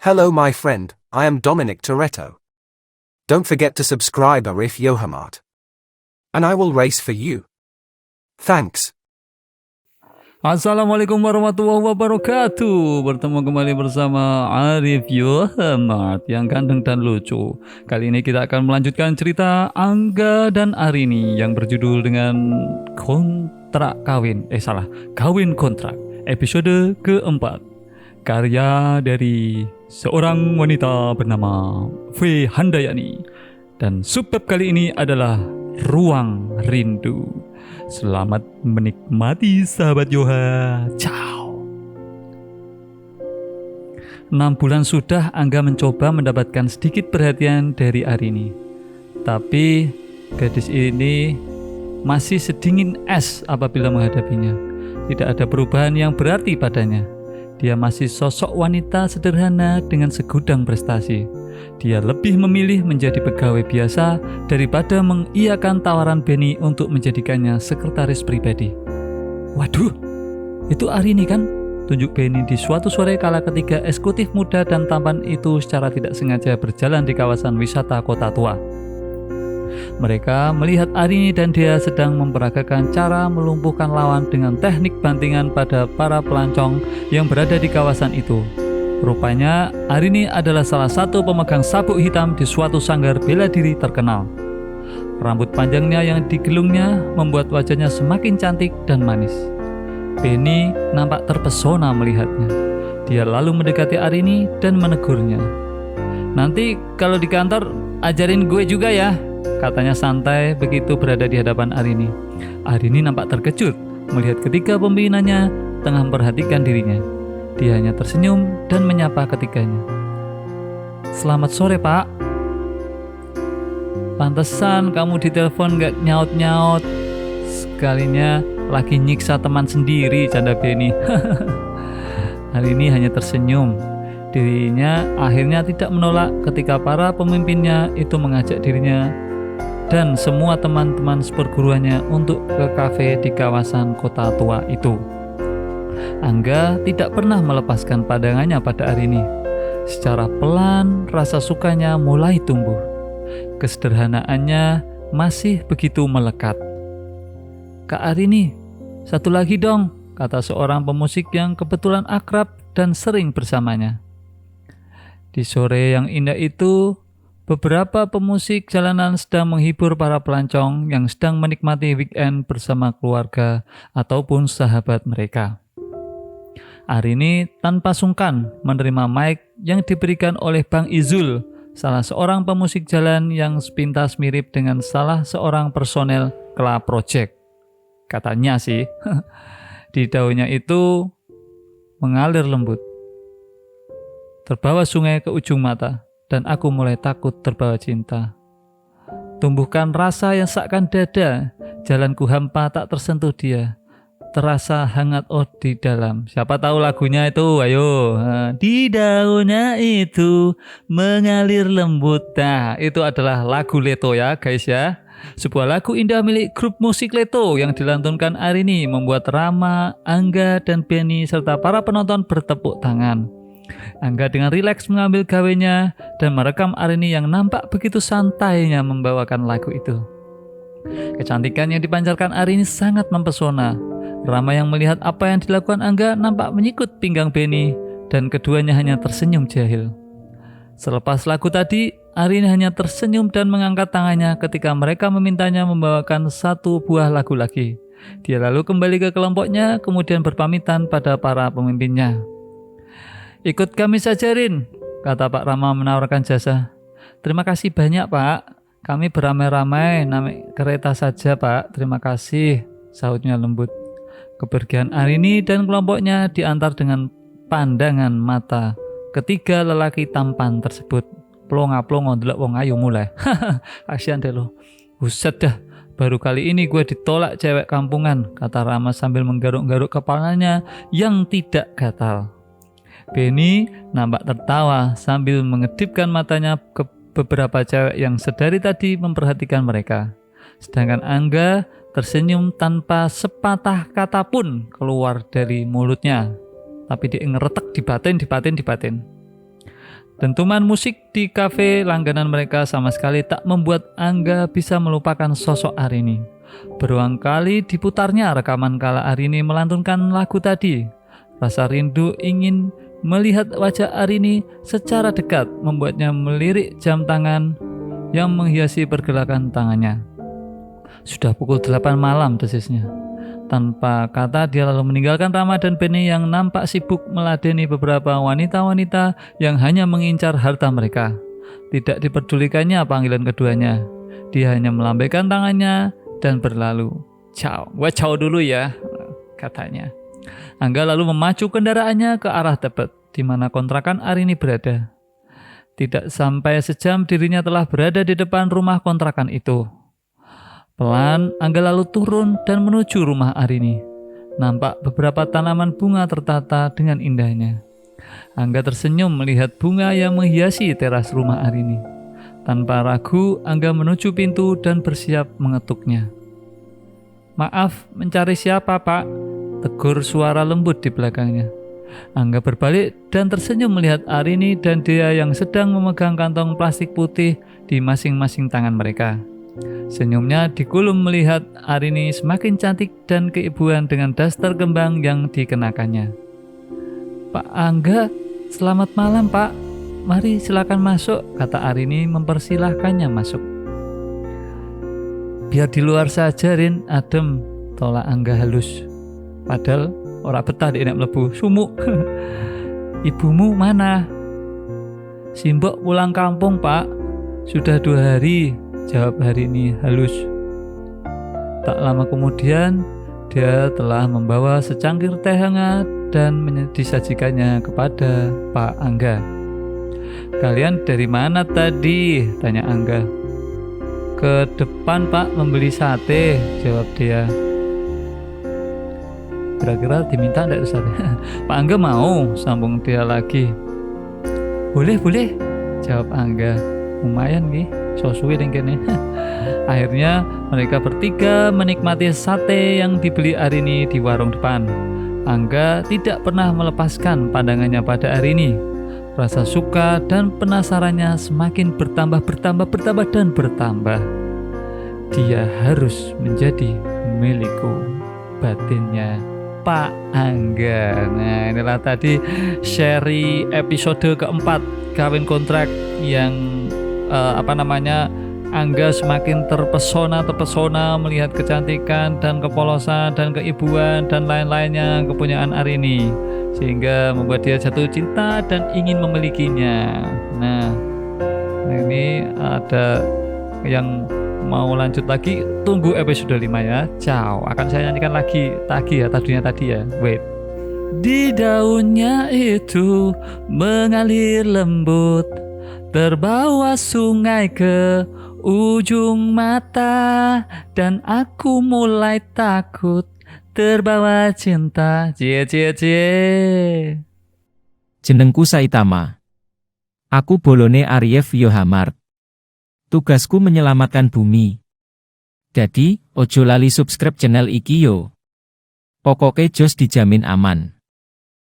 Hello my friend, I am Dominic Toretto. Don't forget to subscribe Arif Yohamart. And I will race for you. Thanks. Assalamualaikum warahmatullahi wabarakatuh. Bertemu kembali bersama Arif Yohamart yang ganteng dan lucu. Kali ini kita akan melanjutkan cerita Angga dan Arini yang berjudul dengan Kawin Kontrak, episode keempat. Karya dari seorang wanita bernama V. Handayani. Dan subbab kali ini adalah Ruang Rindu. Selamat menikmati sahabat Yoha. Ciao. 6 bulan sudah Angga mencoba mendapatkan sedikit perhatian dari Arini. Tapi gadis ini masih sedingin es apabila menghadapinya. Tidak ada perubahan yang berarti padanya. Dia masih sosok wanita sederhana dengan segudang prestasi. Dia lebih memilih menjadi pegawai biasa daripada mengiyakan tawaran Benny untuk menjadikannya sekretaris pribadi. Waduh, itu Arini kan? Tunjuk Benny di suatu sore kala ketika eksekutif muda dan tampan itu secara tidak sengaja berjalan di kawasan wisata kota tua. Mereka melihat Arini dan dia sedang memperagakan cara melumpuhkan lawan dengan teknik bantingan pada para pelancong yang berada di kawasan itu. Rupanya Arini adalah salah satu pemegang sabuk hitam di suatu sanggar bela diri terkenal. Rambut panjangnya yang digelungnya membuat wajahnya semakin cantik dan manis. Benny nampak terpesona melihatnya. Dia lalu mendekati Arini dan menegurnya. "Nanti kalau di kantor ajarin gue juga ya," katanya santai begitu berada di hadapan Arini. Arini nampak terkejut melihat ketika pembinanya tengah memperhatikan dirinya. Dia hanya tersenyum dan menyapa ketiganya. "Selamat sore, Pak." "Pantesan kamu ditelepon gak nyaut-nyaut. Sekalinya lagi nyiksa teman sendiri," canda Benny. Arini hanya tersenyum. Dirinya akhirnya tidak menolak ketika para pemimpinnya itu mengajak dirinya dan semua teman-teman seperguruannya untuk ke kafe di kawasan kota tua itu. Angga tidak pernah melepaskan pandangannya pada Arini. Secara pelan rasa sukanya mulai tumbuh. Kesederhanaannya masih begitu melekat. "Kak Arini, satu lagi dong," kata seorang pemusik yang kebetulan akrab dan sering bersamanya. Di sore yang indah itu, beberapa pemusik jalanan sedang menghibur para pelancong yang sedang menikmati weekend bersama keluarga ataupun sahabat mereka. Arini tanpa sungkan menerima mic yang diberikan oleh Bang Izul, salah seorang pemusik jalan yang sepintas mirip dengan salah seorang personel Club Project. Katanya sih, di daunnya itu mengalir lembut, terbawa sungai ke ujung mata. Dan aku mulai takut terbawa cinta. Tumbuhkan rasa yang seakan dada, jalanku hampa tak tersentuh dia. Terasa hangat di dalam. Siapa tahu lagunya itu? Ayo. Di daunnya itu mengalir lembut. Nah, itu adalah lagu Leto ya guys ya. Sebuah lagu indah milik grup musik Leto yang dilantunkan Arini membuat Rama, Angga, dan Benny serta para penonton bertepuk tangan. Angga dengan rileks mengambil gawenya dan merekam Arini yang nampak begitu santainya membawakan lagu itu. Kecantikan yang dipancarkan Arini sangat mempesona. Rama yang melihat apa yang dilakukan Angga nampak menyikut pinggang Benny dan keduanya hanya tersenyum jahil. Selepas lagu tadi, Arini hanya tersenyum dan mengangkat tangannya ketika mereka memintanya membawakan satu buah lagu lagi. Dia lalu kembali ke kelompoknya kemudian berpamitan pada para pemimpinnya. "Ikut kami saja, Rin," kata Pak Rama menawarkan jasa. "Terima kasih banyak, Pak. Kami beramai-ramai naik kereta saja, Pak. Terima kasih," sahutnya lembut. Kepergian Arini dan kelompoknya diantar dengan pandangan mata ketiga lelaki tampan tersebut. "Plonga-plongo ndelok wong ayu mulai." Kasihan deh lo. "Buset dah, baru kali ini gue ditolak cewek kampungan," kata Rama sambil menggaruk-garuk kepalanya yang tidak gatal. Benny nampak tertawa sambil mengedipkan matanya ke beberapa cewek yang sedari tadi memperhatikan mereka. Sedangkan Angga tersenyum tanpa sepatah kata pun keluar dari mulutnya. Tapi dia ngeretek di batin. Dentuman musik di kafe langganan mereka sama sekali tak membuat Angga bisa melupakan sosok Arini. Berulang kali diputarnya rekaman kala Arini melantunkan lagu tadi. Rasa rindu ingin melihat wajah Arini secara dekat membuatnya melirik jam tangan yang menghiasi pergerakan tangannya. Sudah pukul 8 malam desisnya. Tanpa kata dia lalu meninggalkan Rama dan Benny yang nampak sibuk meladeni beberapa wanita-wanita yang hanya mengincar harta mereka. Tidak diperdulikannya panggilan keduanya. Dia hanya melambaikan tangannya dan berlalu. Ciao, gua ciao dulu ya, katanya. Angga lalu memacu kendaraannya ke arah Tebet, di mana kontrakan Arini berada. Tidak sampai sejam dirinya telah berada di depan rumah kontrakan itu. Pelan, Angga lalu turun dan menuju rumah Arini. Nampak beberapa tanaman bunga tertata dengan indahnya. Angga tersenyum melihat bunga yang menghiasi teras rumah Arini. Tanpa ragu, Angga menuju pintu dan bersiap mengetuknya. "Maaf, mencari siapa, Pak?" tegur suara lembut di belakangnya. Angga berbalik dan tersenyum melihat Arini dan Dea yang sedang memegang kantong plastik putih di masing-masing tangan mereka. Senyumnya digulung melihat Arini semakin cantik dan keibuan dengan daster kembang yang dikenakannya. "Pak Angga, selamat malam Pak. Mari silakan masuk," kata Arini mempersilahkannya masuk. "Biar di luar saja Rin, adem," tolak Angga halus. Padahal ora betah di enak mlebu, sumuk. "Ibumu mana?" "Simbok pulang kampung Pak, sudah 2 hari," jawab Arini halus. Tak lama kemudian, dia telah membawa secangkir teh hangat dan disajikannya kepada Pak Angga. "Kalian dari mana tadi?" tanya Angga. "Ke depan Pak, membeli sate," jawab dia. Kira-kira diminta enggak itu sate? Pak Angga mau, sambung dia lagi. Boleh, jawab Angga. "Lumayan nih, so-suwe ning kene." Akhirnya mereka bertiga menikmati sate yang dibeli Arini di warung depan. Angga tidak pernah melepaskan pandangannya pada Arini. Rasa suka dan penasarannya semakin bertambah. Dia harus menjadi milikku, batinnya Pak Angga. Nah, inilah tadi seri episode keempat Kawin Kontrak yang Angga semakin terpesona melihat kecantikan dan kepolosan dan keibuan dan lain-lainnya kepunyaan Arini, sehingga membuat dia jatuh cinta dan ingin memilikinya. Nah, ini ada yang mau lanjut lagi, tunggu episode 5 ya. Ciao, akan saya nyanyikan lagi tadi ya. Wait. Di daunnya itu mengalir lembut, terbawa sungai ke ujung mata, dan aku mulai takut terbawa cinta. Cie. Jenengku Saitama. Aku bolone Ariev Yohamart. Tugasku menyelamatkan bumi. Jadi, ojo lali subscribe channel iki yo. Pokoke jos dijamin aman.